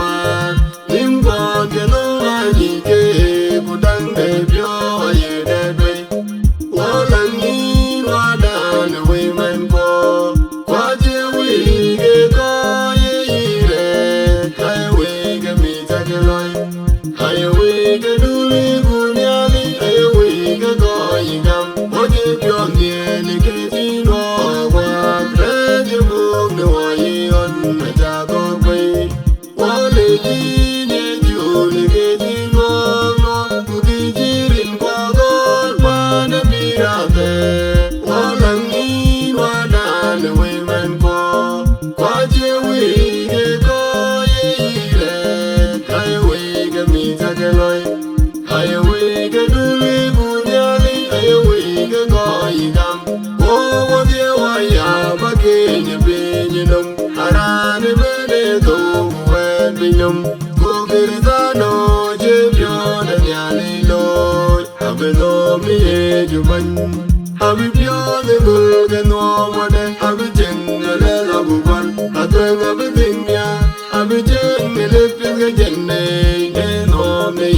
qua nim con cái nó ai gì kê cô đang để biểu ai để đây quá lần đi qua đàn quê mình qua chiều quê cái có gì để hai quê cái mi ta cái loài hai quê cái đu mi buồn nhà mi hai quê cái có gì ngắm có gì biểu nghe cái gì nó qua cái gì buồn nó ai on mà cha có quê quá lệ gì nhẹ chiều cái gì nó tu đi chỉ riêng qua con ba nó đi ra về quá lần đi qua đàn quê mình qua chiều quê cái có gì để hai quê cái mi ta cái loài hai quê cái đu mi buồn nhà mi hai quê cái có gì ngắm ô tiêu ai à ba kia nhà bên nhà nông ara ne bene tu quen bên nhung cô kia ra nó chế biểu đã nhà đi lối bên nó mi ju mình abi biểu để bờ cái nó mà đây abi chân để là bu quan tôi abi tình nhà abi chân để biết cái chân này để nó mi